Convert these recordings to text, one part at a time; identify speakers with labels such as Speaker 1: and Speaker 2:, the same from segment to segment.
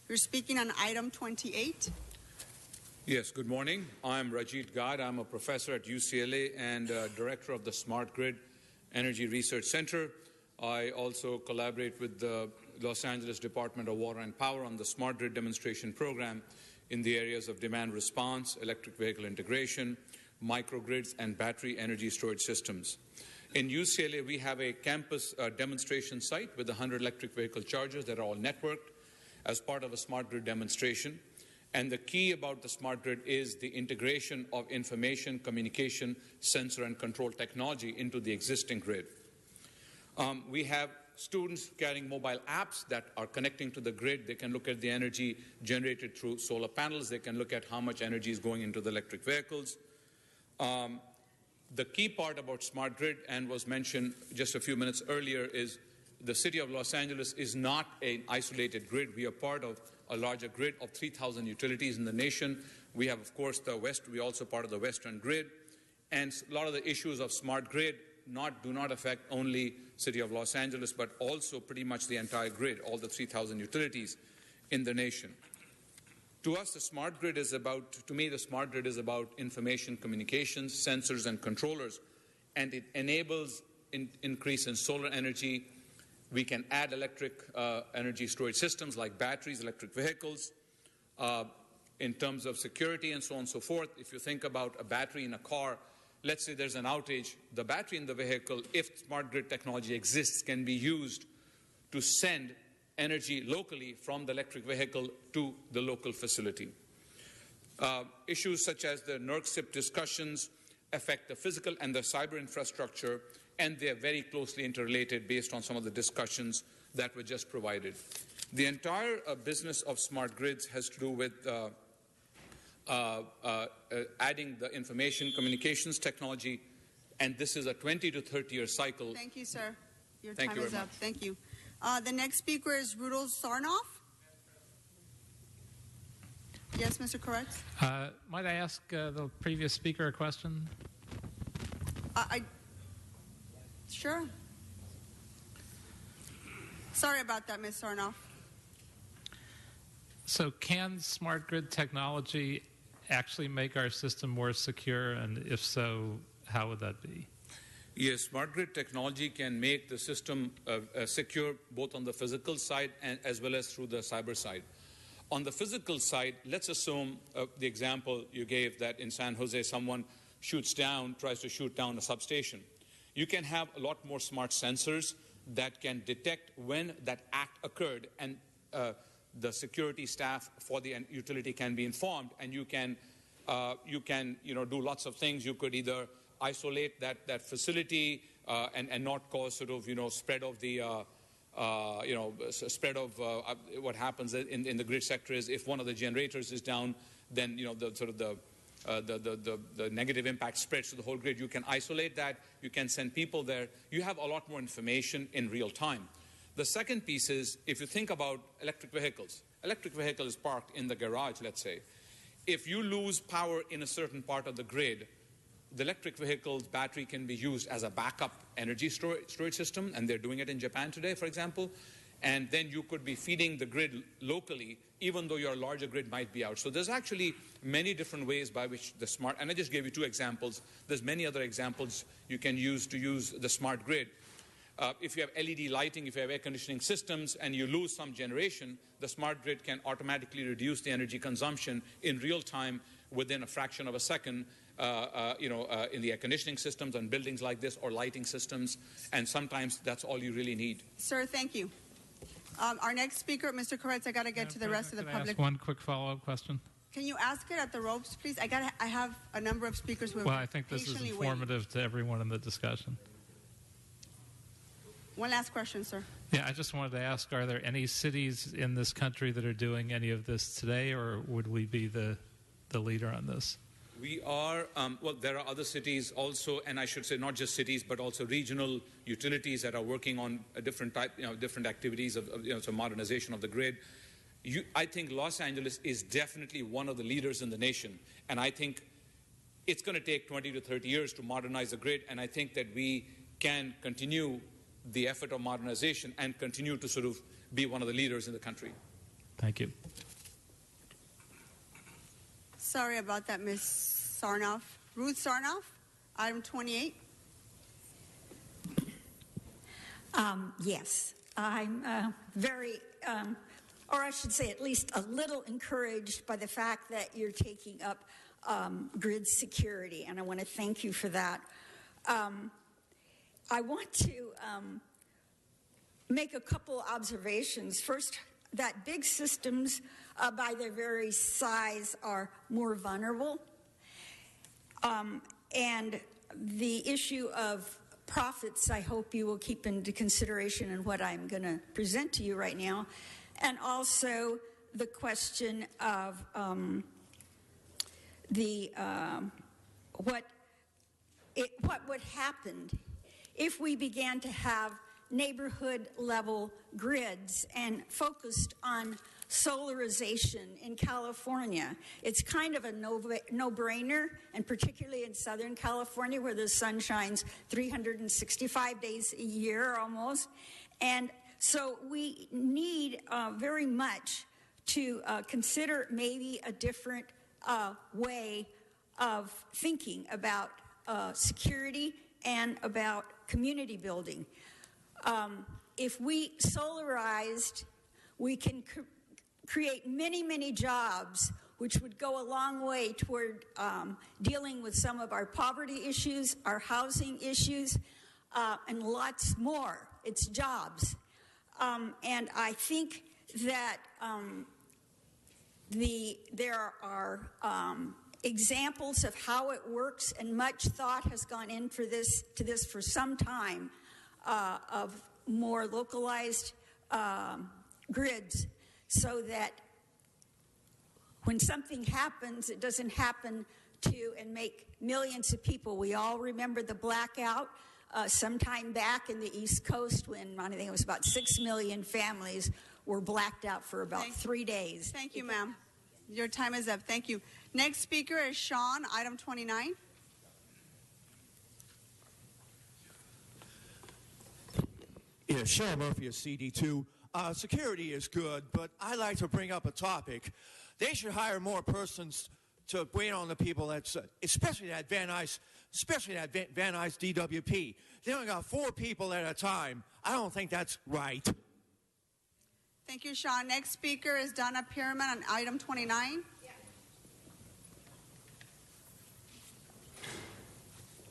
Speaker 1: You're speaking on item 28.
Speaker 2: Yes, good morning. I'm Rajit Gad. I'm a professor at UCLA and director of the Smart Grid Energy Research Center. I also collaborate with the Los Angeles Department of Water and Power on the Smart Grid demonstration program in the areas of demand response, electric vehicle integration, microgrids, and battery energy storage systems. In UCLA, we have a campus demonstration site with 100 electric vehicle chargers that are all networked as part of a smart grid demonstration. And the key about the smart grid is the integration of information, communication, sensor, and control technology into the existing grid. We have students carrying mobile apps that are connecting to the grid. They can look at the energy generated through solar panels. They can look at how much energy is going into the electric vehicles. The key part about smart grid, and was mentioned just a few minutes earlier, is the city of Los Angeles is not an isolated grid. We are part of a larger grid of 3,000 utilities in the nation. We have, of course, the West. We are also part of the Western grid. And a lot of the issues of smart grid do not affect only city of Los Angeles, but also pretty much the entire grid, all the 3,000 utilities in the nation. To us, the smart grid is about, to me, the smart grid is about information, communications, sensors, and controllers. And it enables increase in solar energy. We can add electric energy storage systems like batteries, electric vehicles, in terms of security and so on and so forth. If you think about a battery in a car, let's say there's an outage, the battery in the vehicle, if smart grid technology exists, can be used to send energy locally from the electric vehicle to the local facility. Issues such as the NERC-CIP discussions affect the physical and the cyber infrastructure, and they are very closely interrelated based on some of the discussions that were just provided. The entire business of smart grids has to do with adding the information communications technology, and this is a 20 to 30-year cycle.
Speaker 1: Thank you, sir. Your
Speaker 2: Thank
Speaker 1: time
Speaker 2: you
Speaker 1: is
Speaker 2: very
Speaker 1: up.
Speaker 2: much.
Speaker 1: Thank you. The next speaker is Rudolf Sarnoff. Yes, Mr. Koretz?
Speaker 3: Might I ask the previous speaker a question?
Speaker 1: Sure. Sorry about that, Ms. Sarnoff.
Speaker 3: So can smart grid technology actually make our system more secure, and if so, how would that be?
Speaker 2: Yes, smart grid technology can make the system secure both on the physical side and as well as through the cyber side. On the physical side, let's assume the example you gave that in San Jose someone tries to shoot down a substation. You can have a lot more smart sensors that can detect when that act occurred, and the security staff for the utility can be informed, and you can do lots of things. You could either isolate that facility and not cause sort of spread of the what happens in the grid sector is if one of the generators is down, then the negative impact spreads to the whole grid. You can isolate that. You can send people there. You have a lot more information in real time. The second piece is, if you think about electric vehicles. Electric vehicle is parked in the garage, let's say. If you lose power in a certain part of the grid, the electric vehicle's battery can be used as a backup energy storage system, and they're doing it in Japan today, for example. And then you could be feeding the grid locally, even though your larger grid might be out. So there's actually many different ways by which the smart, and I just gave you 2 examples. There's many other examples you can use to use the smart grid. If you have LED lighting, if you have air conditioning systems, and you lose some generation, the smart grid can automatically reduce the energy consumption in real time within a fraction of a second, in the air conditioning systems and buildings like this, or lighting systems, and sometimes that's all you really need.
Speaker 1: Sir, thank you. Our next speaker, Mr. Koretz, I got to get to the rest of the public.
Speaker 3: Ask one quick follow-up question?
Speaker 1: Can you ask it at the ropes, please? I have a number of speakers who have
Speaker 3: Well, I think this is informative to everyone in the discussion.
Speaker 1: One last question, sir.
Speaker 3: Yeah, I just wanted to ask, are there any cities in this country that are doing any of this today, or would we be the leader on this?
Speaker 2: We are, well, there are other cities also, and I should say not just cities, but also regional utilities that are working on a different type, different activities of so modernization of the grid. I think Los Angeles is definitely one of the leaders in the nation, and I think it's going to take 20 to 30 years to modernize the grid, and I think that we can continue the effort of modernization and continue to sort of be one of the leaders in the country.
Speaker 3: Thank you.
Speaker 1: Sorry about that, Ms. Sarnoff. Ruth Sarnoff, item 28.
Speaker 4: Yes, I'm very, or I should say at least a little encouraged by the fact that you're taking up grid security, and I want to thank you for that. I want to make a couple observations. First, that big systems by their very size are more vulnerable. And the issue of profits, I hope you will keep into consideration in what I'm going to present to you right now. And also the question of what would happen if we began to have neighborhood level grids and focused on solarization in California. It's kind of a no-brainer, and particularly in Southern California where the sun shines 365 days a year almost. And so we need very much to consider maybe a different way of thinking about security and about community building. If we solarized, we can create many, many jobs, which would go a long way toward dealing with some of our poverty issues, our housing issues, and lots more. It's jobs. And I think that there are examples of how it works, and much thought has gone into this for some time, of more localized grids, so that when something happens, it doesn't happen to and make millions of people. We all remember the blackout sometime back in the East Coast when I think it was about 6 million families were blacked out for about 3 days.
Speaker 1: Thank you, ma'am. Your time is up. Thank you. Next speaker is Sean, item 29.
Speaker 5: Yeah, Sean Murphy of CD2. Security is good, but I like to bring up a topic. They should hire more persons to wait on the people that's, especially that Van Nuys DWP. They only got 4 people at a time. I don't think that's right.
Speaker 1: Thank you, Sean. Next speaker is Donna Pierman on item 29.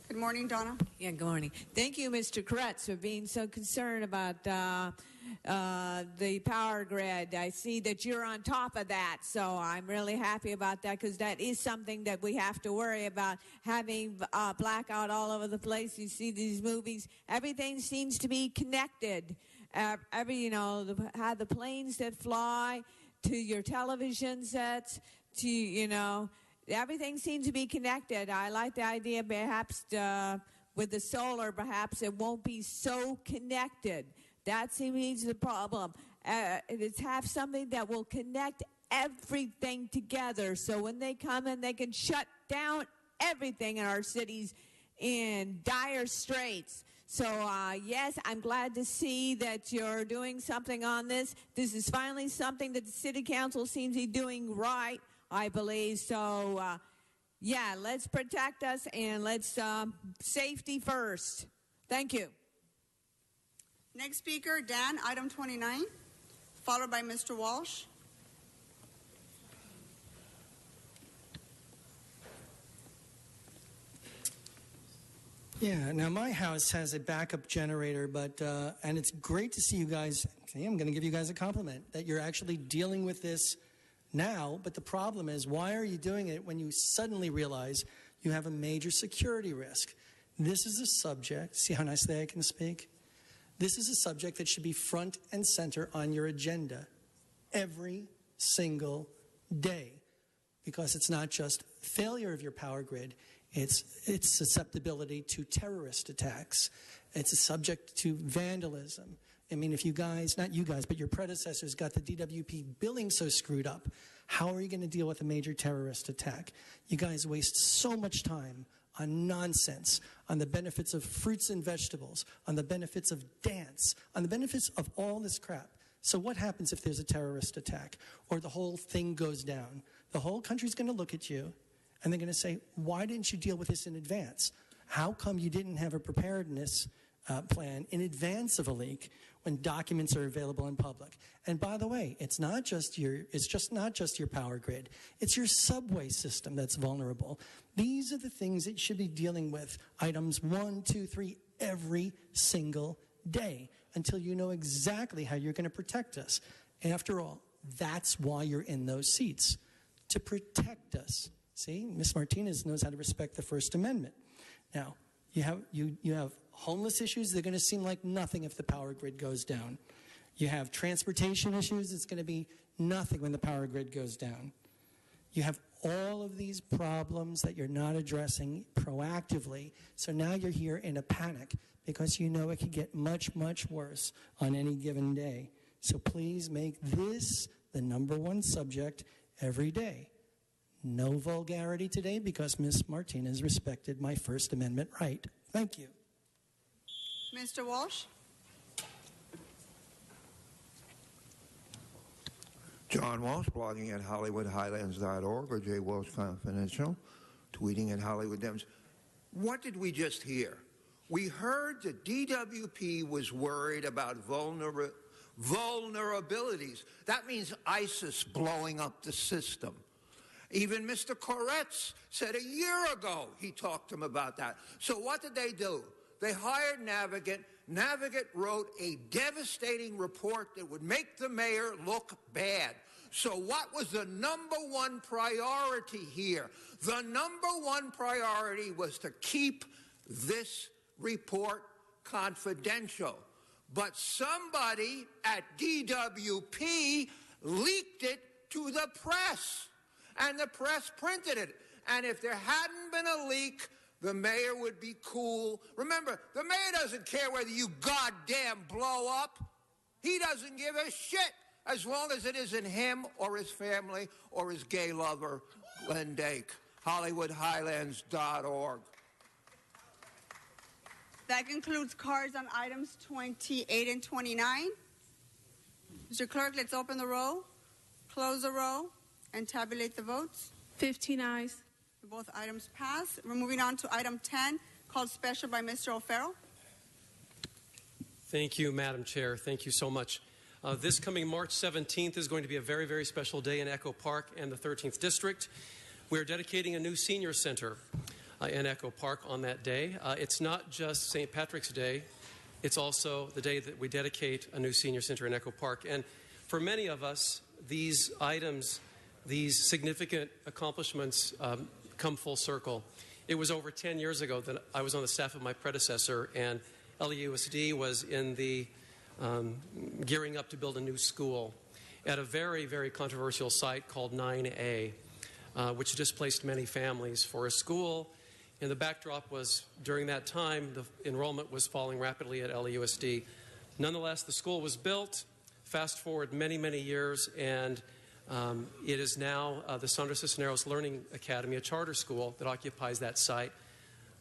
Speaker 1: Good morning, Donna.
Speaker 6: Yeah, good morning. Thank you, Mr. Kretz, for being so concerned about the power grid. I see that you're on top of that, so I'm really happy about that, because that is something that we have to worry about, having blackout all over the place. You see these movies, everything seems to be connected. How the planes that fly, to your television sets, to, everything seems to be connected. I like the idea perhaps with the solar, perhaps it won't be so connected. That seems the problem. It's have something that will connect everything together, so when they come in, they can shut down everything in our cities in dire straits. So, yes, I'm glad to see that you're doing something on this. This is finally something that the City Council seems to be doing right, I believe. So, yeah, let's protect us, and let's safety first. Thank you.
Speaker 1: Next speaker, Dan, item 29, followed by Mr. Walsh.
Speaker 7: Yeah, now my house has a backup generator, but and it's great to see you guys. I'm going to give you guys a compliment that you're actually dealing with this now, but the problem is, why are you doing it when you suddenly realize you have a major security risk? This is a subject, see how nicely I can speak? This is a subject that should be front and center on your agenda every single day, because it's not just failure of your power grid, it's susceptibility to terrorist attacks. It's a subject to vandalism. I mean, if you guys, not you guys, but your predecessors got the DWP billing so screwed up, how are you going to deal with a major terrorist attack? You guys waste so much time on nonsense, on the benefits of fruits and vegetables, on the benefits of dance, on the benefits of all this crap. So what happens if there's a terrorist attack or the whole thing goes down? The whole country's going to look at you and they're going to say, why didn't you deal with this in advance? How come you didn't have a preparedness plan in advance of a leak when documents are available in public? And by the way, it's not just your power grid. It's your subway system that's vulnerable. These are the things that you should be dealing with, items 1, 2, 3, every single day until you know exactly how you're going to protect us. After all, that's why you're in those seats, to protect us. See, Ms. Martinez knows how to respect the First Amendment. Now, you have homeless issues. They're going to seem like nothing if the power grid goes down. You have transportation issues. It's going to be nothing when the power grid goes down. You have all of these problems that you're not addressing proactively. So now you're here in a panic because you know it could get much, much worse on any given day. So please make this the #1 subject every day. No vulgarity today because Ms. Martinez respected my First Amendment right. Thank you.
Speaker 1: Mr. Walsh?
Speaker 8: John Walsh, blogging at HollywoodHighlands.org or J. Walsh Confidential, tweeting at Hollywood Dems. What did we just hear? We heard that DWP was worried about vulnerabilities. That means ISIS blowing up the system. Even Mr. Koretz said a year ago he talked to him about that. So what did they do? They hired Navigant. Navigant wrote a devastating report that would make the mayor look bad. So what was the #1 priority here? The #1 priority was to keep this report confidential. But somebody at DWP leaked it to the press, and the press printed it. And if there hadn't been a leak, the mayor would be cool. Remember, the mayor doesn't care whether you goddamn blow up. He doesn't give a shit as long as it isn't him or his family or his gay lover, Glenn Dake. HollywoodHighlands.org.
Speaker 1: That concludes cards on items 28 and 29. Mr. Clerk, let's open the roll, close the roll, and tabulate the votes.
Speaker 9: 15 ayes.
Speaker 1: Both items pass. We're moving on to item 10, called special by Mr. O'Farrell.
Speaker 10: Thank you, Madam Chair. Thank you so much. This coming March 17th is going to be a very, very special day in Echo Park and the 13th District. We're dedicating a new senior center in Echo Park on that day. It's not just St. Patrick's Day. It's also the day that we dedicate a new senior center in Echo Park. And for many of us, these items, these significant accomplishments come full circle. It was over 10 years ago that I was on the staff of my predecessor, and LAUSD was in the gearing up to build a new school at a very, very controversial site called 9A, which displaced many families for a school. And the backdrop was, during that time, the enrollment was falling rapidly at LAUSD. Nonetheless, the school was built. Fast forward many, many years, and it is now the Sandra Cisneros Learning Academy, a charter school that occupies that site.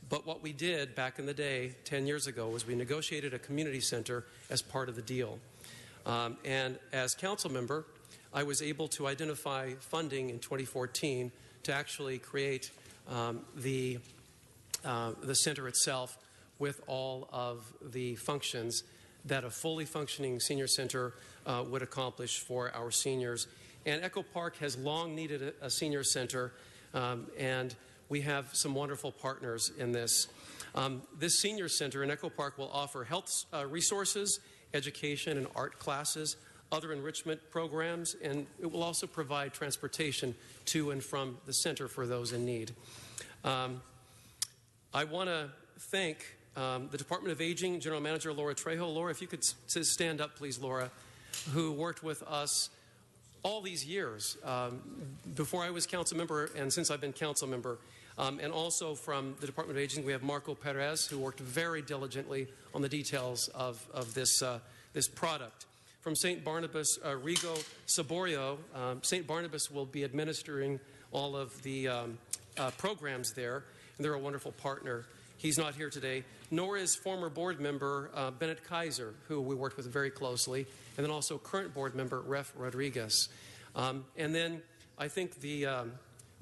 Speaker 10: But what we did back in the day, 10 years ago, was we negotiated a community center as part of the deal. And as council member, I was able to identify funding in 2014 to actually create the center itself with all of the functions that a fully functioning senior center would accomplish for our seniors. And Echo Park has long needed a senior center, and we have some wonderful partners in this. This senior center in Echo Park will offer health resources, education and art classes, other enrichment programs, and it will also provide transportation to and from the center for those in need. I want to thank the Department of Aging, General Manager Laura Trejo. Laura, if you could stand up, please, Laura, who worked with us all these years, before I was council member and since I've been council member. And also from the Department of Aging, we have Marco Perez, who worked very diligently on the details of this product. From St. Barnabas, Rigo Saborio. St. Barnabas will be administering all of the programs there, and they're a wonderful partner He's not here today, nor is former board member Bennett Kaiser, who we worked with very closely, and then also current board member Ref Rodriguez. And then I think the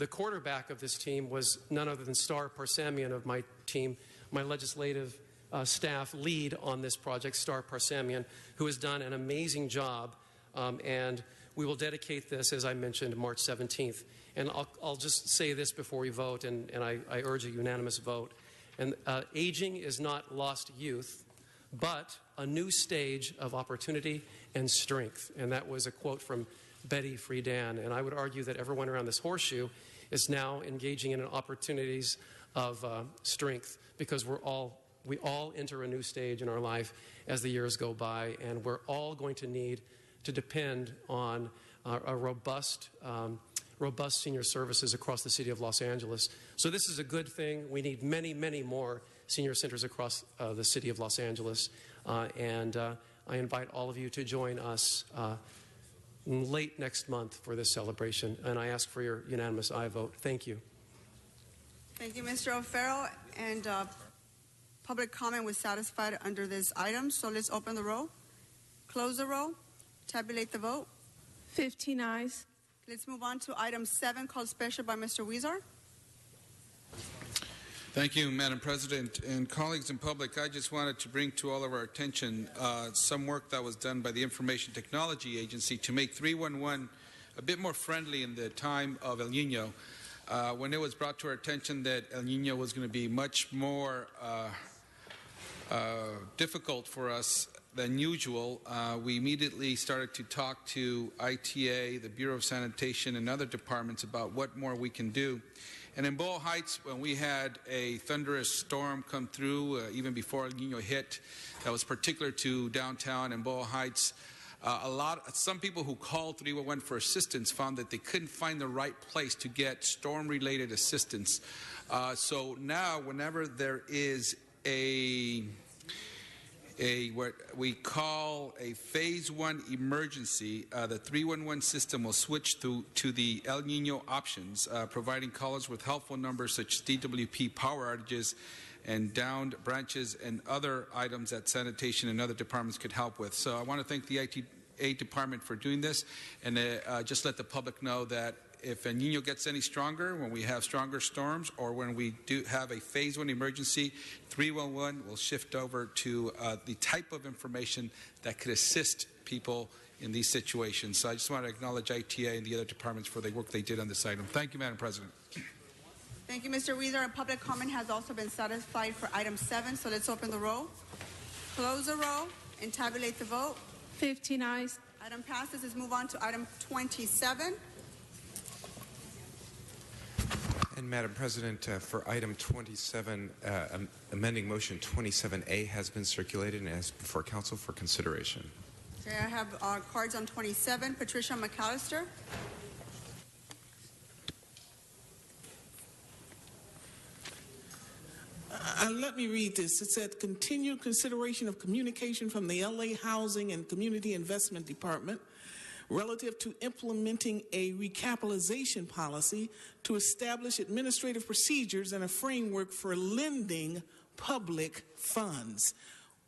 Speaker 10: quarterback of this team was none other than Star Parsamian of my team, my legislative staff lead on this project, Star Parsamian, who has done an amazing job. And we will dedicate this, as I mentioned, March 17th. And I'll just say this before we vote, and I urge a unanimous vote. And aging is not lost youth, but a new stage of opportunity and strength. And that was a quote from Betty Friedan. And I would argue that everyone around this horseshoe is now engaging in opportunities of strength, because we all enter a new stage in our life as the years go by, and we're all going to need to depend on a robust senior services across the city of Los Angeles. So this is a good thing. We need many, many more senior centers across the city of Los Angeles. And I invite all of you to join us late next month for this celebration. And I ask for your unanimous aye vote. Thank you.
Speaker 1: Thank you, Mr. O'Farrell. And public comment was satisfied under this item. So let's open the roll, close the roll, tabulate the vote.
Speaker 9: 15 ayes.
Speaker 1: Let's move on to item 7, called special by Mr. Huizar.
Speaker 11: Thank you, Madam President. And colleagues and public, I just wanted to bring to all of our attention some work that was done by the Information Technology Agency to make 311 a bit more friendly in the time of El Nino. When it was brought to our attention that El Nino was going to be much more difficult for us than usual, we immediately started to talk to ITA, the Bureau of Sanitation, and other departments about what more we can do. And in Boyle Heights, when we had a thunderous storm come through, even before El Nino hit, that was particular to downtown and Boyle Heights, some people who called 311 for assistance found that they couldn't find the right place to get storm-related assistance. So now, whenever there is what we call a phase 1 emergency, the 311 system will switch to the El Nino options, providing callers with helpful numbers such as DWP power outages and downed branches and other items that sanitation and other departments could help with. So I want to thank the ITA department for doing this, and just let the public know that if El Nino gets any stronger, when we have stronger storms, or when we do have a phase 1 emergency, 311 will shift over to the type of information that could assist people in these situations. So I just want to acknowledge ITA and the other departments for the work they did on this item. Thank you, Madam President.
Speaker 1: Thank you, Mr. Huizar. And public comment has also been satisfied for item 7. So let's open the roll, close the roll, and tabulate the vote.
Speaker 9: 15 ayes.
Speaker 1: Item passes. Let's move on to item 27.
Speaker 12: And Madam President, for item 27, amending motion 27A has been circulated and is before council for consideration.
Speaker 1: Okay, I have cards on 27. Patricia McAllister.
Speaker 13: Let me read this. It said, continued consideration of communication from the LA Housing and Community Investment Department relative to implementing a recapitalization policy to establish administrative procedures and a framework for lending public funds.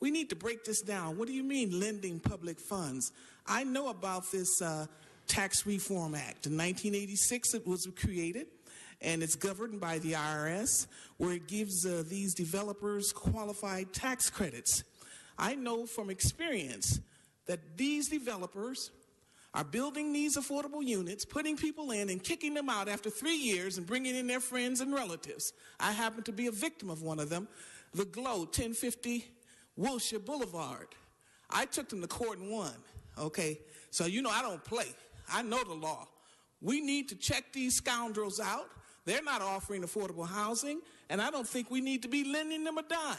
Speaker 13: We need to break this down. What do you mean, lending public funds? I know about this Tax Reform Act. In 1986, it was created, and it's governed by the IRS, where it gives these developers qualified tax credits. I know from experience that these developers are building these affordable units, putting people in and kicking them out after 3 years and bringing in their friends and relatives. I happen to be a victim of one of them, the Glow, 1050 Wilshire Boulevard. I took them to court and won, okay? So you know I don't play. I know the law. We need to check these scoundrels out. They're not offering affordable housing, and I don't think we need to be lending them a dime.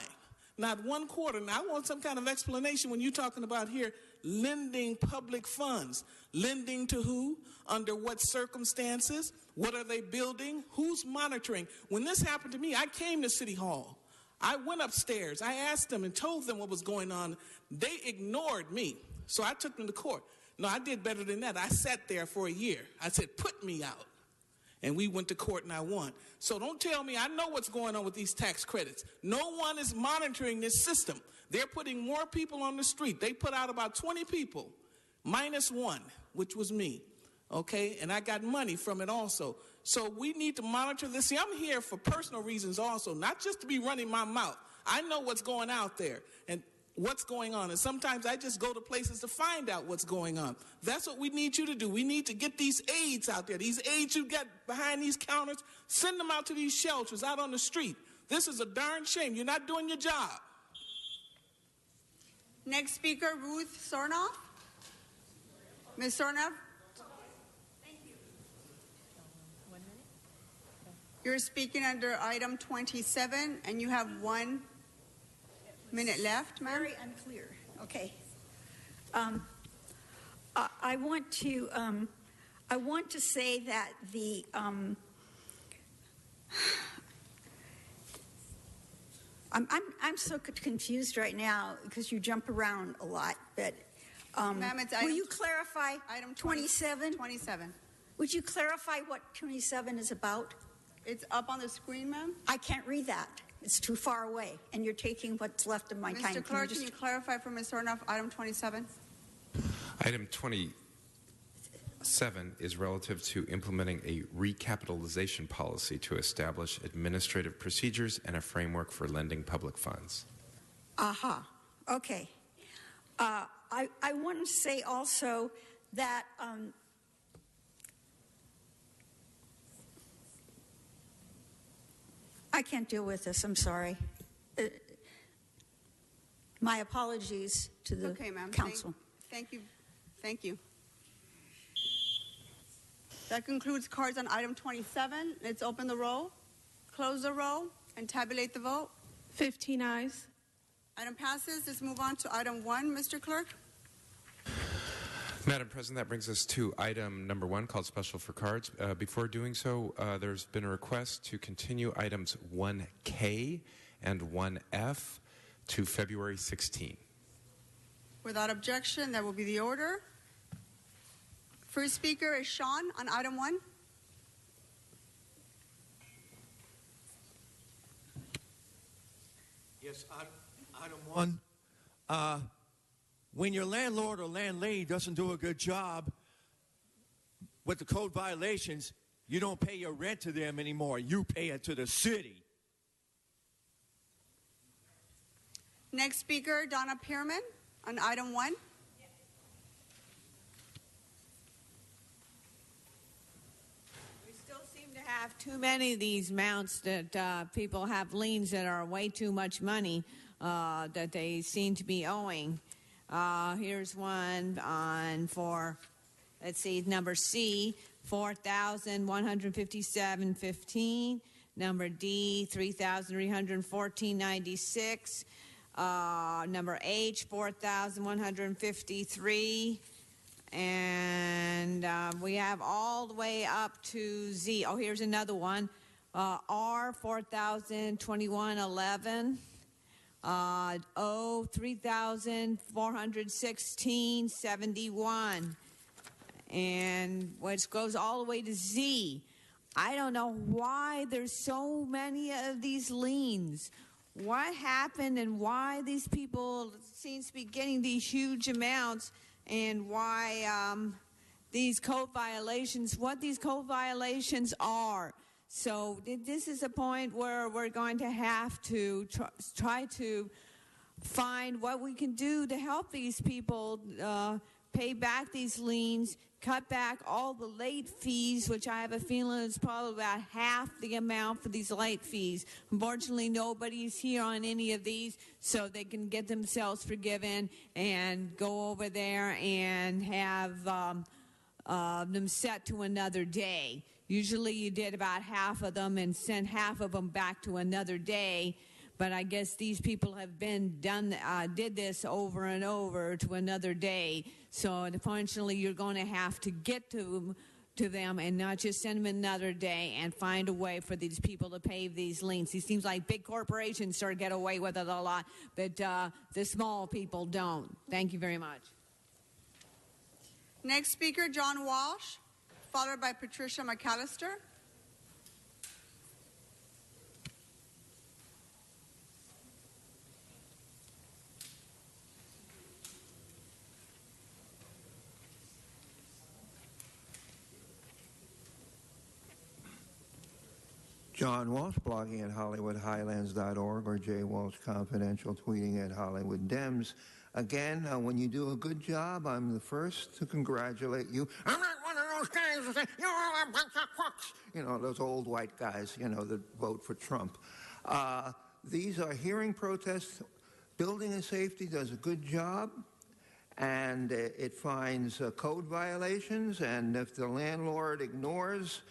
Speaker 13: Not 1 quarter. Now, I want some kind of explanation when you're talking about here lending public funds. Lending to who? Under what circumstances? What are they building? Who's monitoring? When this happened to me, I came to City Hall. I went upstairs. I asked them and told them what was going on. They ignored me. So I took them to court. No, I did better than that. I sat there for a year. I said, put me out. And we went to court and I won. So don't tell me, I know what's going on with these tax credits. No one is monitoring this system. They're putting more people on the street. They put out about 20 people, minus one, which was me. Okay, and I got money from it also. So we need to monitor this. See, I'm here for personal reasons also, not just to be running my mouth. I know what's going out there and what's going on. And sometimes I just go to places to find out what's going on. That's what we need you to do. We need to get these aides out there. These aides you got behind these counters, send them out to these shelters, out on the street. This is a darn shame. You're not doing your job.
Speaker 1: Next speaker, Ruth Sornoff. Ms. Sornoff. You're speaking under item 27, and you have 1 minute left, ma'am.
Speaker 4: Very unclear. Okay. I want to say that the I'm so confused right now because you jump around a lot. But
Speaker 1: ma'am, it's
Speaker 4: will you clarify
Speaker 1: item
Speaker 4: 27?
Speaker 1: 27.
Speaker 4: Would you clarify what 27 is about?
Speaker 1: It's up on the screen, ma'am.
Speaker 4: I can't read that. It's too far away, and you're taking what's left of my time.
Speaker 1: Mr. Clerk, can you clarify for Ms. Sornoff item 27?
Speaker 12: Item 27 is relative to implementing a recapitalization policy to establish administrative procedures and a framework for lending public funds.
Speaker 4: Aha. Okay. I want to say also that I can't deal with this. I'm sorry. My apologies to the council.
Speaker 1: Thank you. Thank you. That concludes cards on item 27. Let's open the roll, close the roll, and tabulate the vote.
Speaker 9: 15 ayes.
Speaker 1: Item passes. Let's move on to item 1, Mr. Clerk.
Speaker 12: Madam President, that brings us to item number 1, called Special for Cards. Before doing so, there's been a request to continue items 1K and 1F to February 16.
Speaker 1: Without objection, that will be the order. First speaker is Sean on item 1.
Speaker 5: Yes, item 1. When your landlord or landlady doesn't do a good job with the code violations, you don't pay your rent to them anymore. You pay it to the city.
Speaker 1: Next speaker, Donna Pearman on item 1.
Speaker 6: We still seem to have too many of these amounts that people have liens that are way too much money that they seem to be owing. Here's one for, let's see, number C, 4,157.15. Number D, 3,314.96. Number H, 4,153. And we have all the way up to Z. Oh, here's another one. R, 4,021.11. O, 3,416.71. And which goes all the way to Z. I don't know why there's so many of these liens. What happened and why these people seem to be getting these huge amounts, and why these code violations, what these code violations are. So this is a point where we're going to have to try to find what we can do to help these people pay back these liens, cut back all the late fees, which I have a feeling is probably about half the amount for these late fees. Unfortunately, nobody's here on any of these, so they can get themselves forgiven and go over there and have them set to another day. Usually you did about half of them and sent half of them back to another day. But I guess these people have did this over and over to another day. So unfortunately, you're going to have to get to them and not just send them another day, and find a way for these people to pay these liens. It seems like big corporations sort of get away with it a lot, but the small people don't. Thank you very much.
Speaker 1: Next speaker, John Walsh, followed by Patricia McAllister.
Speaker 8: John Walsh, blogging at HollywoodHighlands.org, or Jay Walsh Confidential, tweeting at Hollywood Dems. Again, when you do a good job, I'm the first to congratulate you. I'm not one of those guys who say, you're a bunch of crooks. You know, those old white guys, you know, that vote for Trump. These are hearing protests. Building and Safety does a good job, and it finds code violations, and if the landlord ignores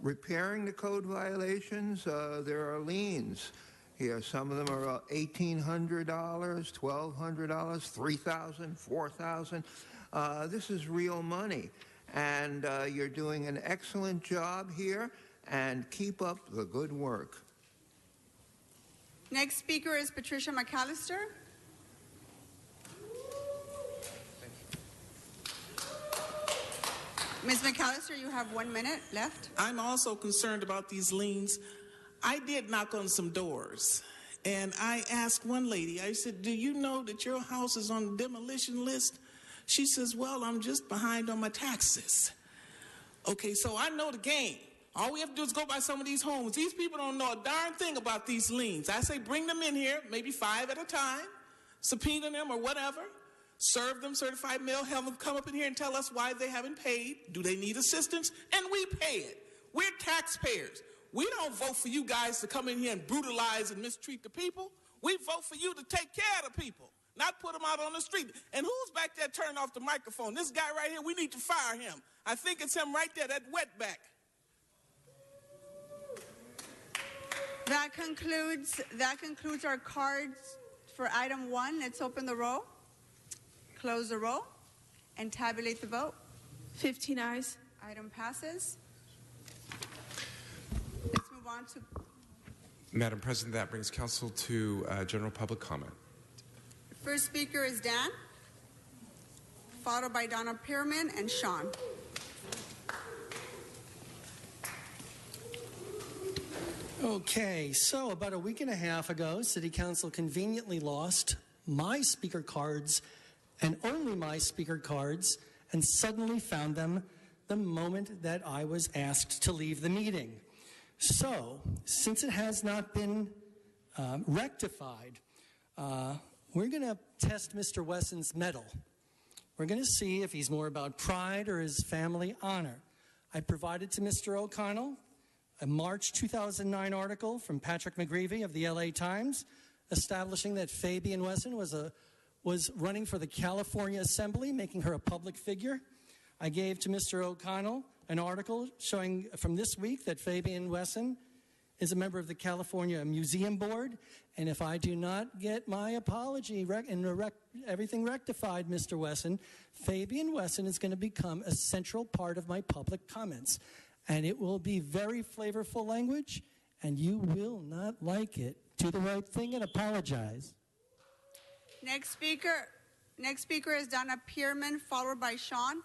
Speaker 8: repairing the code violations, there are liens. Here, some of them are $1,800, $1,200, $3,000, $4,000. This is real money, and you're doing an excellent job here, and keep up the good work.
Speaker 1: Next speaker is Patricia McAllister. Ms. McAllister, you have 1 minute left.
Speaker 13: I'm also concerned about these liens. I did knock on some doors, and I asked one lady, I said, do you know that your house is on the demolition list? She says, well, I'm just behind on my taxes. Okay, so I know the game. All we have to do is go by some of these homes. These people don't know a darn thing about these liens. I say bring them in here, maybe 5 at a time, subpoena them or whatever, serve them certified mail, have them come up in here and tell us why they haven't paid. Do they need assistance? And we pay it. We're taxpayers. We don't vote for you guys to come in here and brutalize and mistreat the people. We vote for you to take care of the people, not put them out on the street. And who's back there turning off the microphone? This guy right here, we need to fire him. I think it's him right there, that wetback.
Speaker 1: That concludes our cards for item 1. Let's open the roll, close the roll, and tabulate the vote.
Speaker 9: 15 ayes.
Speaker 1: Item passes. Let's move on to...
Speaker 12: Madam President, that brings council to general public comment.
Speaker 1: First speaker is Dan, followed by Donna Pearman and Sean.
Speaker 7: Okay, so about a week and a half ago, City Council conveniently lost my speaker cards and only my speaker cards, and suddenly found them the moment that I was asked to leave the meeting. So, since it has not been rectified, we're going to test Mr. Wesson's mettle. We're going to see if he's more about pride or his family honor. I provided to Mr. O'Connell a March 2009 article from Patrick McGreevy of the LA Times establishing that Fabian Wesson was running for the California Assembly, making her a public figure. I gave to Mr. O'Connell an article showing from this week that Fabian Wesson is a member of the California Museum Board, and if I do not get my apology and everything rectified, Mr. Wesson, Fabian Wesson is going to become a central part of my public comments. And it will be very flavorful language, and you will not like it. Do the right thing and apologize.
Speaker 1: Next speaker is Donna Pearman, followed by Sean.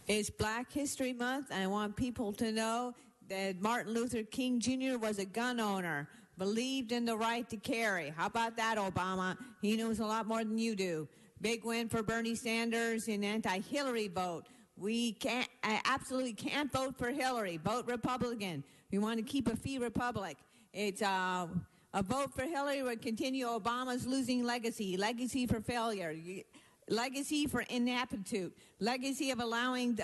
Speaker 6: It's Black History Month, and I want people to know that Martin Luther King Jr. was a gun owner, believed in the right to carry. How about that, Obama? He knows a lot more than you do. Big win for Bernie Sanders in anti-Hillary vote. We absolutely can't vote for Hillary. Vote Republican. We want to keep a free republic. It's a vote for Hillary would continue Obama's losing legacy for failure, legacy for inaptitude, legacy of allowing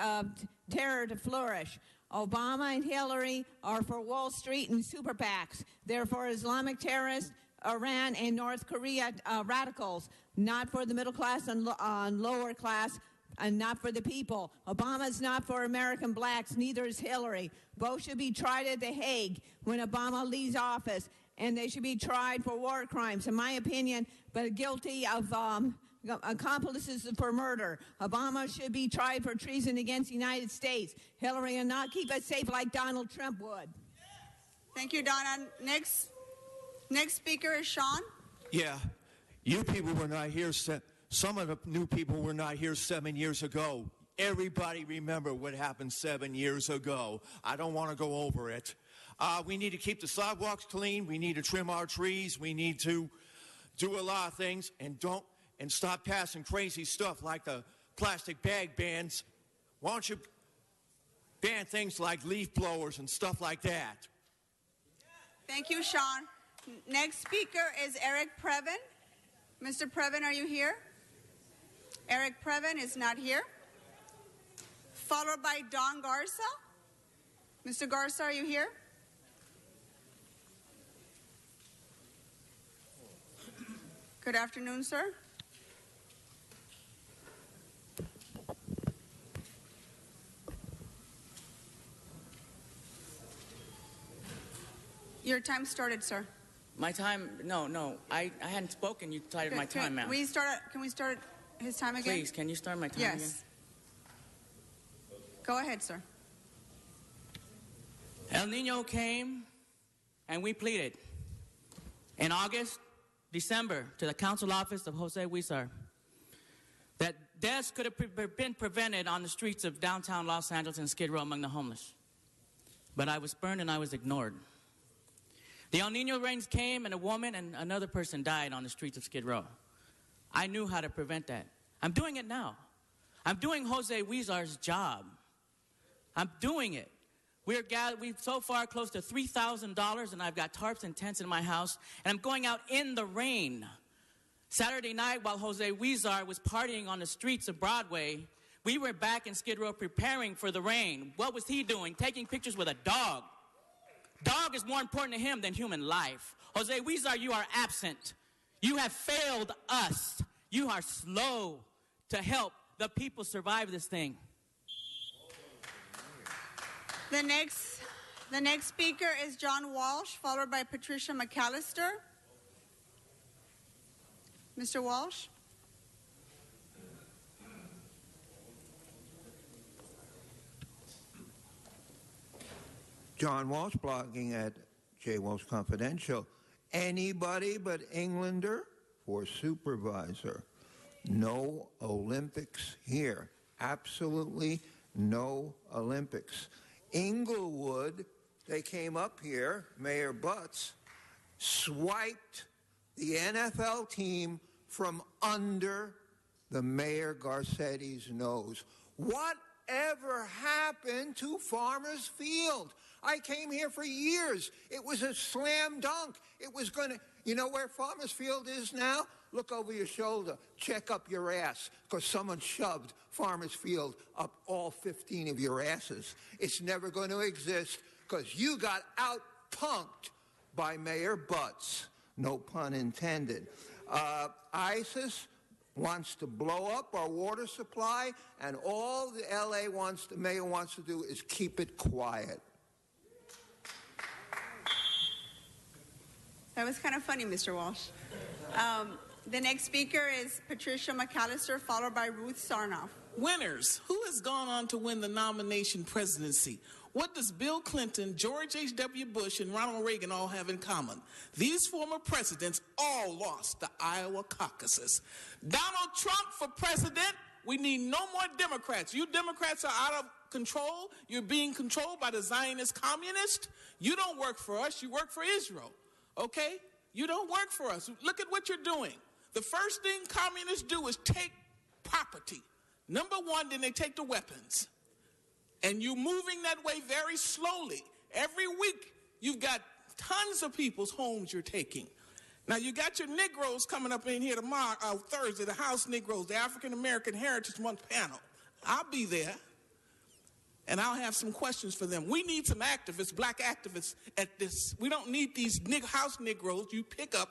Speaker 6: terror to flourish. Obama and Hillary are for Wall Street and super PACs. They're for Islamic terrorists, Iran and North Korea radicals, not for the middle class and lower class, and not for the people. Obama's not for American blacks, neither is Hillary. Both should be tried at The Hague when Obama leaves office, and they should be tried for war crimes, in my opinion, but guilty of accomplices for murder. Obama should be tried for treason against the United States. Hillary will not keep us safe like Donald Trump would.
Speaker 1: Thank you, Donna. Next speaker is Sean.
Speaker 5: Yeah, you people were not here. Some of the new people were not here 7 years ago. Everybody remember what happened 7 years ago. I don't want to go over it. We need to keep the sidewalks clean. We need to trim our trees. We need to do a lot of things and stop passing crazy stuff like the plastic bag bans, why don't you ban things like leaf blowers and stuff like that?
Speaker 1: Thank you, Sean. Next speaker is Eric Previn. Mr. Previn, are you here? Eric Previn is not here. Followed by Don Garza. Mr. Garza, are you here? Good afternoon, sir. Your time started, sir.
Speaker 14: My time? No. I hadn't spoken. You started my time out.
Speaker 1: Can we start his time again?
Speaker 14: Please, can you start my time again?
Speaker 1: Yes. Go ahead, sir.
Speaker 14: El Nino came, and we pleaded in August, December, to the council office of Jose Huizar that deaths could have been prevented on the streets of downtown Los Angeles and Skid Row among the homeless. But I was burned and I was ignored. The El Nino rains came, and a woman and another person died on the streets of Skid Row. I knew how to prevent that. I'm doing it now. I'm doing Jose Huizar's job. I'm doing it. We've so far close to $3,000, and I've got tarps and tents in my house, and I'm going out in the rain. Saturday night, while Jose Huizar was partying on the streets of Broadway, we were back in Skid Row preparing for the rain. What was he doing? Taking pictures with a dog. Dog is more important to him than human life. Jose Huizar, you are absent. You have failed us. You are slow to help the people survive this thing.
Speaker 1: The next speaker is John Walsh, followed by Patricia McAllister. Mr. Walsh.
Speaker 8: John Walsh, blogging at J. Walsh Confidential. Anybody but Englander for supervisor. No Olympics here. Absolutely no Olympics. Inglewood, they came up here, Mayor Butts, swiped the NFL team from under the Mayor Garcetti's nose. Whatever happened to Farmers Field? I came here for years. It was a slam dunk. It was going to, you know where Farmers Field is now? Look over your shoulder. Check up your ass, because someone shoved Farmers Field up all 15 of your asses. It's never going to exist because you got out-punked by Mayor Butts. No pun intended. ISIS wants to blow up our water supply, and all the mayor wants to do is keep it quiet.
Speaker 1: That was kind of funny, Mr. Walsh. The next speaker is Patricia McAllister, followed by Ruth Sarnoff.
Speaker 13: Winners. Who has gone on to win the nomination presidency? What does Bill Clinton, George H.W. Bush, and Ronald Reagan all have in common? These former presidents all lost the Iowa caucuses. Donald Trump for president. We need no more Democrats. You Democrats are out of control. You're being controlled by the Zionist communists. You don't work for us. You work for Israel. Okay? You don't work for us. Look at what you're doing. The first thing communists do is take property. Number one, then they take the weapons. And you're moving that way very slowly. Every week, you've got tons of people's homes you're taking. Now, you got your Negroes coming up in here tomorrow, Thursday, the House Negroes, the African American Heritage Month panel. I'll be there, and I'll have some questions for them. We need some activists, black activists at this. We don't need these House Negroes you pick up.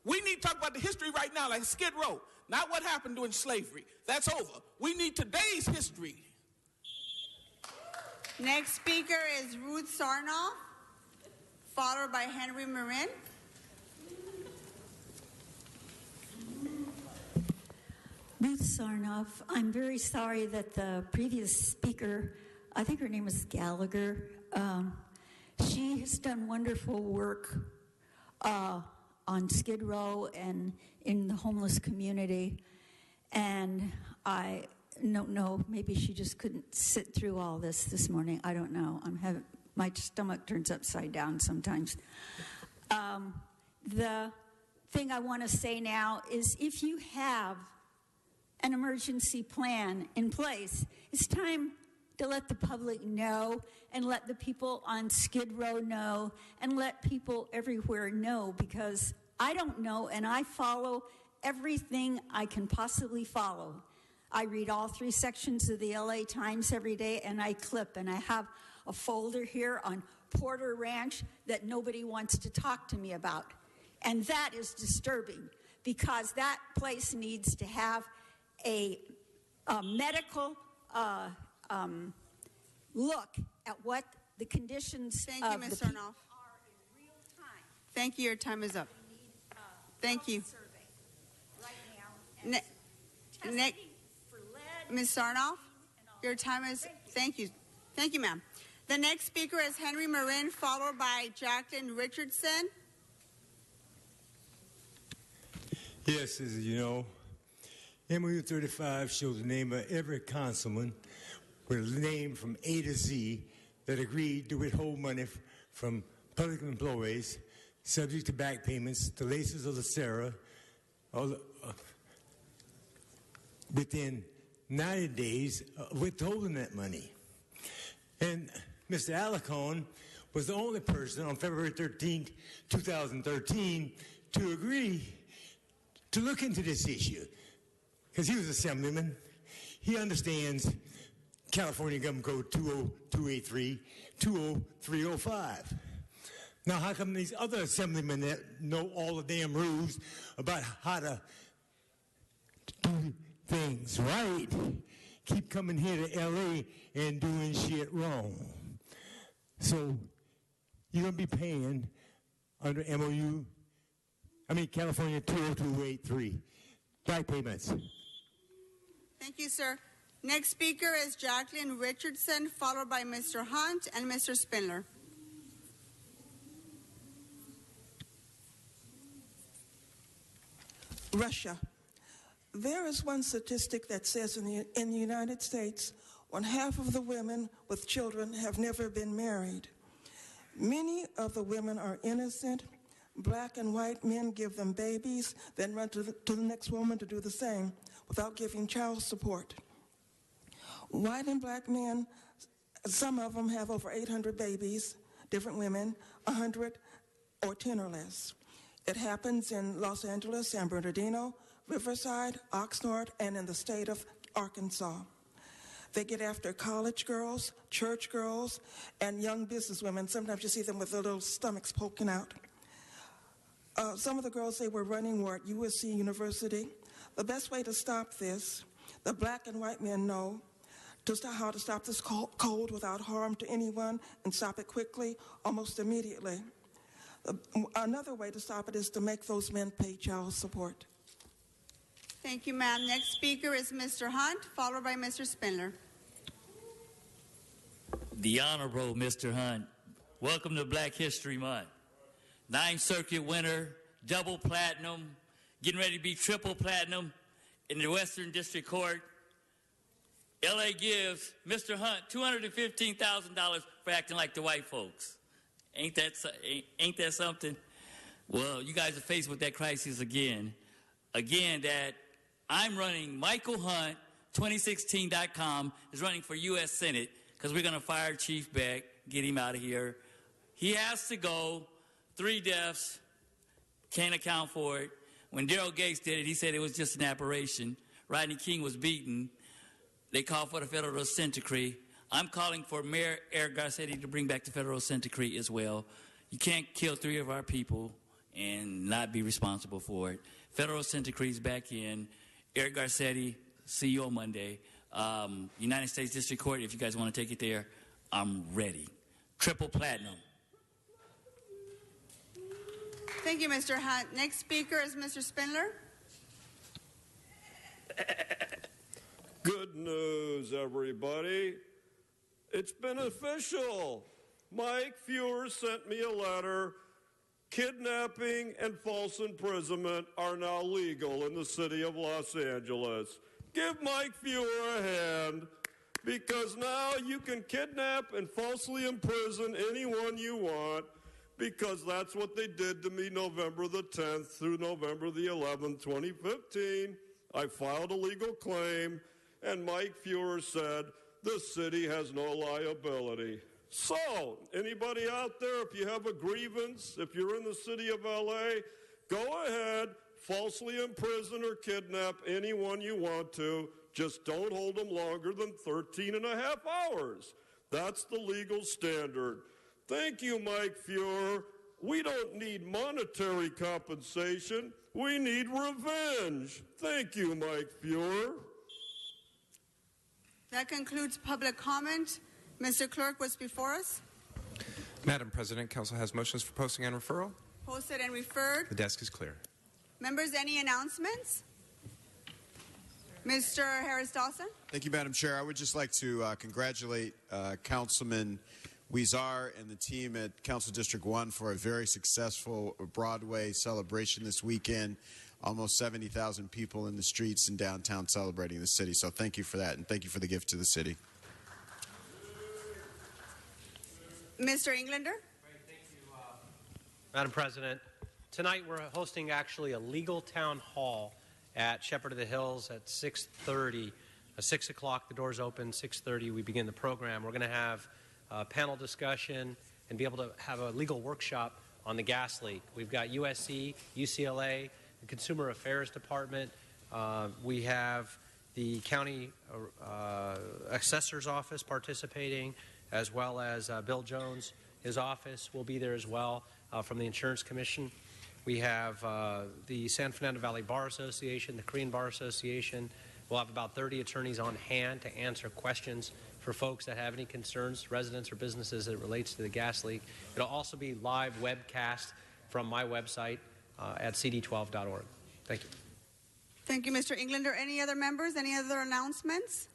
Speaker 13: We need to talk about the history right now, like Skid Row, not what happened during slavery. That's over. We need today's history.
Speaker 1: Next speaker is Ruth Sarnoff, followed by Henry Marin.
Speaker 4: Ruth Sarnoff, I'm very sorry that the previous speaker, I think her name was Gallagher, she has done wonderful work on Skid Row and in the homeless community. And I don't know, maybe she just couldn't sit through all this morning. I don't know. My stomach turns upside down sometimes. The thing I want to say now is if you have an emergency plan in place. It's time to let the public know and let the people on Skid Row know and let people everywhere know, because I don't know and I follow everything I can possibly follow. I read all 3 sections of the LA Times every day, and I clip, and I have a folder here on Porter Ranch that nobody wants to talk to me about. And that is disturbing, because that place needs to have a medical look at what the conditions
Speaker 1: Thank you, Ms. Sarnoff.
Speaker 4: are in real time.
Speaker 1: Thank you. Your time is up. Thank you. Ms. Sarnoff, your time is. Thank you. Thank you, ma'am. The next speaker is Henry Marin, followed by Jacqueline Richardson.
Speaker 15: Yes, as you know, MOU 35 shows the name of every councilman with a name from A to Z that agreed to withhold money from public employees subject to back payments, the laces of the Sarah, within 90 days of withholding that money. And Mr. Alarcon was the only person on February 13, 2013 to agree to look into this issue, because he was assemblyman. He understands California Government Code 20283, 20305. Now, how come these other assemblymen that know all the damn rules about how to do things right keep coming here to LA and doing shit wrong? So you're going to be paying under California 20283 back payments.
Speaker 1: Thank you, sir. Next speaker is Jacqueline Richardson, followed by Mr. Hunt and Mr. Spindler.
Speaker 13: Russia. There is one statistic that says in the United States, 1/2 of the women with children have never been married. Many of the women are innocent. Black and white men give them babies, then run to the next woman to do the same without giving child support. White and black men, some of them have over 800 babies, different women, 100 or 10 or less. It happens in Los Angeles, San Bernardino, Riverside, Oxnard, and in the state of Arkansas. They get after college girls, church girls, and young businesswomen. Sometimes you see them with their little stomachs poking out. Some of the girls they were running were at USC University. The best way to stop this, the black and white men know how to stop this code without harm to anyone and stop it quickly, almost immediately. Another way to stop it is to make those men pay child support.
Speaker 1: Thank you, ma'am. Next speaker is Mr. Hunt, followed by Mr. Spindler.
Speaker 16: The Honorable Mr. Hunt, welcome to Black History Month. 9th Circuit winner, double platinum, getting ready to be triple platinum in the Western District Court. LA gives Mr. Hunt $215,000 for acting like the white folks. Ain't that something? Well, you guys are faced with that crisis again. That I'm running, Michael Hunt, 2016.com, is running for U.S. Senate because we're going to fire Chief Beck, get him out of here. He has to go. 3 deaths, can't account for it. When Daryl Gates did it, he said it was just an aberration. Rodney King was beaten. They called for the federal consent decree. I'm calling for Mayor Eric Garcetti to bring back the federal consent decree as well. You can't kill 3 of our people and not be responsible for it. Federal consent decree is back in. Eric Garcetti, see you on Monday. United States District Court, if you guys want to take it there, I'm ready. Triple platinum.
Speaker 1: Thank you, Mr. Hunt. Next speaker is Mr. Spindler.
Speaker 17: Good news, everybody. It's been official. Mike Feuer sent me a letter. Kidnapping and false imprisonment are now legal in the city of Los Angeles. Give Mike Feuer a hand, because now you can kidnap and falsely imprison anyone you want, because that's what they did to me November the 10th through November the 11th, 2015. I filed a legal claim, and Mike Feuer said the city has no liability. So, anybody out there, if you have a grievance, if you're in the city of LA, go ahead, falsely imprison or kidnap anyone you want to. Just don't hold them longer than 13 and a half hours. That's the legal standard. Thank you, Mike Feuer. We don't need monetary compensation. We need revenge. Thank you, Mike Feuer.
Speaker 1: That concludes public comment. Mr. Clerk, what's before us?
Speaker 12: Madam President, Council has motions for posting and referral.
Speaker 1: Posted and referred.
Speaker 12: The desk is clear.
Speaker 1: Members, any announcements? Mr. Harris Dawson?
Speaker 18: Thank you, Madam Chair. I would just like to congratulate Councilman Huizar and the team at Council District 1 for a very successful Broadway celebration this weekend. Almost 70,000 people in the streets in downtown celebrating the city. So thank you for that, and thank you for the gift to the city.
Speaker 1: Mr. Englander?
Speaker 19: Madam President, tonight we're hosting actually a legal town hall at Shepherd of the Hills at 6:30. 6 o'clock, the doors open. 6:30, we begin the program. We're going to have a panel discussion and be able to have a legal workshop on the gas leak. We've got USC, UCLA, the Consumer Affairs Department. We have the county assessor's office participating, as well as Bill Jones. His office will be there as well from the Insurance Commission. We have the San Fernando Valley Bar Association, the Korean Bar Association. We'll have about 30 attorneys on hand to answer questions for folks that have any concerns, residents or businesses, that it relates to the gas leak. It'll also be live webcast from my website at cd12.org. Thank you.
Speaker 1: Thank you, Mr. Englander. Any other members? Any other announcements?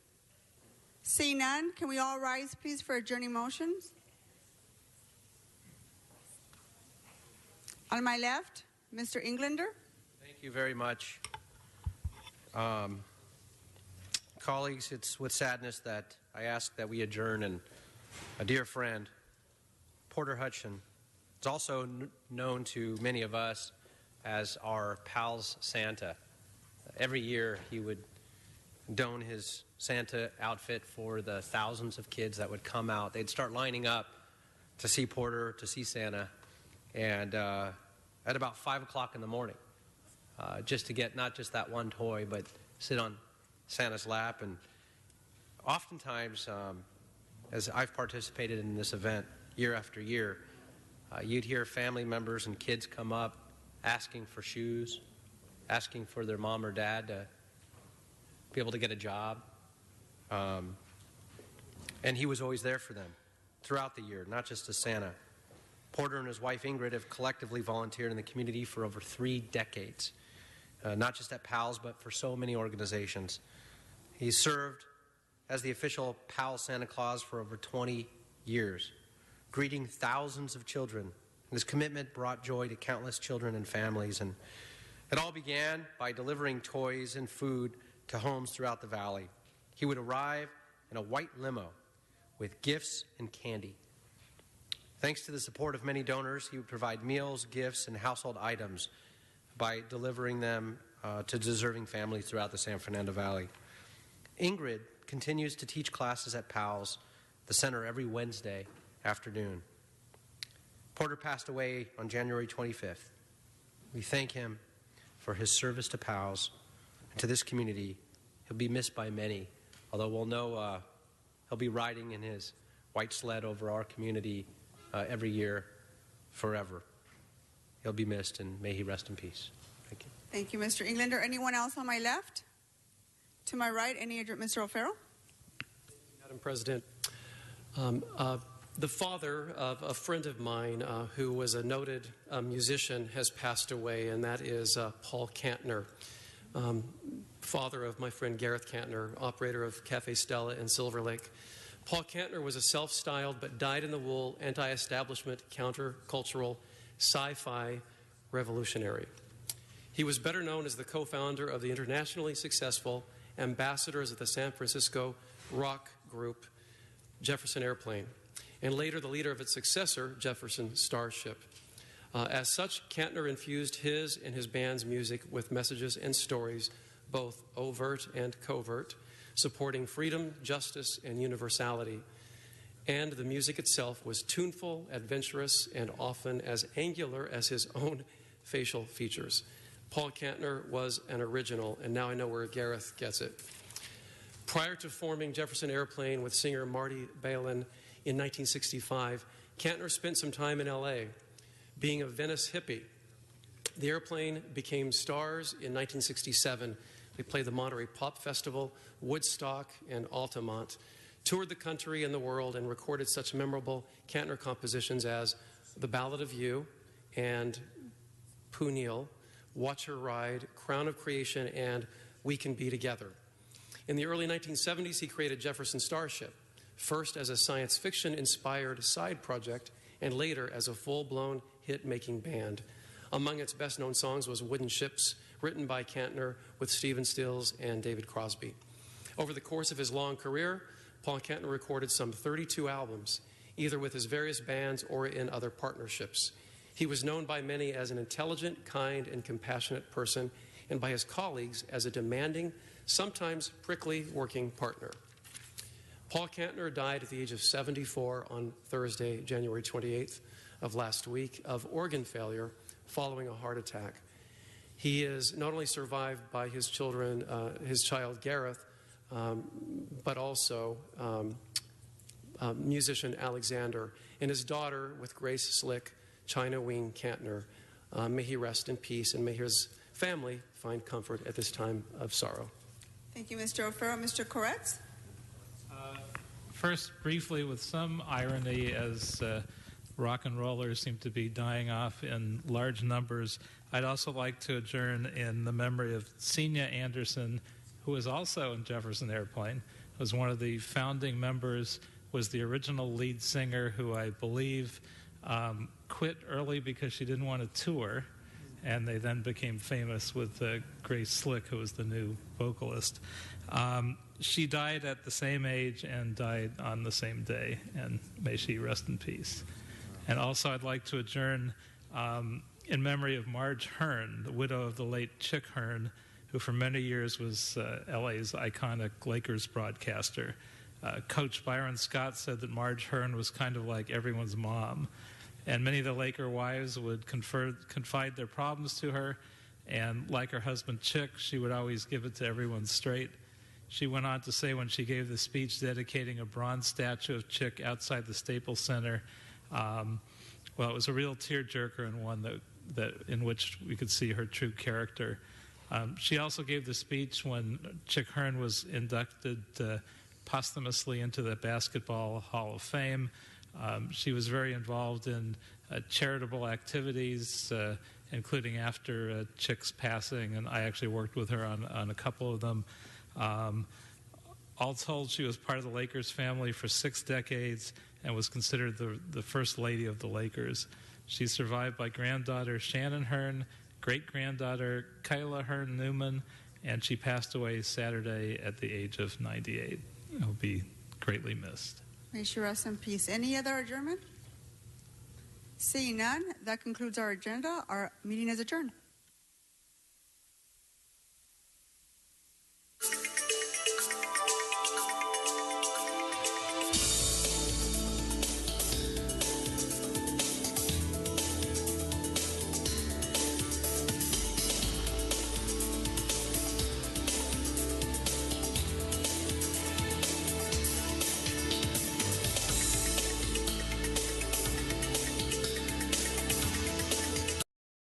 Speaker 1: Seeing none, can we all rise, please, for adjourning motions? On my left, Mr. Englander.
Speaker 19: Thank you very much. Colleagues, it's with sadness that I ask that we adjourn, and a dear friend, Porter Hutchin, is also known to many of us as our Pals Santa. Every year he would don his Santa outfit for the thousands of kids that would come out. They'd start lining up to see Porter, to see Santa, and at about 5 o'clock in the morning, just to get not just that one toy, but sit on Santa's lap. And oftentimes, as I've participated in this event year after year, you'd hear family members and kids come up asking for shoes, asking for their mom or dad to be able to get a job. And he was always there for them throughout the year, not just as Santa. Porter and his wife Ingrid have collectively volunteered in the community for over 3 decades, not just at PALS, but for so many organizations. He's served as the official PALS Santa Claus for over 20 years, greeting thousands of children. His commitment brought joy to countless children and families, and it all began by delivering toys and food to homes throughout the valley. He would arrive in a white limo with gifts and candy. Thanks to the support of many donors, he would provide meals, gifts, and household items by delivering them to deserving families throughout the San Fernando Valley. Ingrid continues to teach classes at PALS, the center, every Wednesday afternoon. Porter passed away on January 25th. We thank him for his service to PALS and to this community. He'll be missed by many, although we'll know he'll be riding in his white sled over our community every year forever. He'll be missed, and may he rest in peace. Thank you.
Speaker 1: Thank you, Mr. Englander. Anyone else on my left? To my right, Mr. O'Farrell?
Speaker 10: Madam President, the father of a friend of mine who was a noted musician has passed away, and that is Paul Kantner, father of my friend Gareth Kantner, operator of Cafe Stella in Silver Lake. Paul Kantner was a self-styled but dyed-in-the-wool, anti-establishment, countercultural, sci-fi revolutionary. He was better known as the co-founder of the internationally successful ambassadors of the San Francisco rock group Jefferson Airplane, and later the leader of its successor, Jefferson Starship. As such, Kantner infused his and his band's music with messages and stories both overt and covert, supporting freedom, justice, and universality. And the music itself was tuneful, adventurous, and often as angular as his own facial features. Paul Kantner was an original, and now I know where Gareth gets it. Prior to forming Jefferson Airplane with singer Marty Balin in 1965, Kantner spent some time in L.A. being a Venice hippie. The Airplane became stars in 1967. They played the Monterey Pop Festival, Woodstock, and Altamont, toured the country and the world, and recorded such memorable Kantner compositions as The Ballad of You and Pooneil, Watch Her Ride, Crown of Creation, and We Can Be Together. In the early 1970s, he created Jefferson Starship, first as a science fiction-inspired side project, and later as a full-blown hit-making band. Among its best-known songs was Wooden Ships, written by Kantner with Stephen Stills and David Crosby. Over the course of his long career, Paul Kantner recorded some 32 albums, either with his various bands or in other partnerships. He was known by many as an intelligent, kind, and compassionate person, and by his colleagues as a demanding, sometimes prickly working partner. Paul Kantner died at the age of 74 on Thursday, January 28th of last week, of organ failure following a heart attack. He is not only survived by his children, his child Gareth, but also musician Alexander, and his daughter with Grace Slick, China Wing Kantner. May he rest in peace, and may his family find comfort at this time of sorrow.
Speaker 1: Thank you, Mr. O'Farrell. Mr. Koretz?
Speaker 3: First, briefly, with some irony, as rock and rollers seem to be dying off in large numbers, I'd also like to adjourn in the memory of Senia Anderson, who was also in Jefferson Airplane, was one of the founding members, was the original lead singer, who I believe quit early because she didn't want to tour, and they then became famous with Grace Slick, who was the new vocalist. She died at the same age and died on the same day, and may she rest in peace. And also I'd like to adjourn in memory of Marge Hearn, the widow of the late Chick Hearn, who for many years was LA's iconic Lakers broadcaster. Coach Byron Scott said that Marge Hearn was kind of like everyone's mom, and many of the Laker wives would confide their problems to her, and like her husband Chick, she would always give it to everyone straight. She went on to say when she gave the speech dedicating a bronze statue of Chick outside the Staples Center, well, it was a real tearjerker, and one that in which we could see her true character. She also gave the speech when Chick Hearn was inducted posthumously into the Basketball Hall of Fame. She was very involved in charitable activities, including after Chick's passing, and I actually worked with her on a couple of them. All told, she was part of the Lakers family for 6 decades and was considered the first lady of the Lakers. She's survived by granddaughter Shannon Hearn, great-granddaughter Kyla Hearn Newman, and she passed away Saturday at the age of 98. Will be greatly missed.
Speaker 1: May she rest in peace. Any other adjournment? Seeing none, that concludes our agenda. Our meeting is adjourned.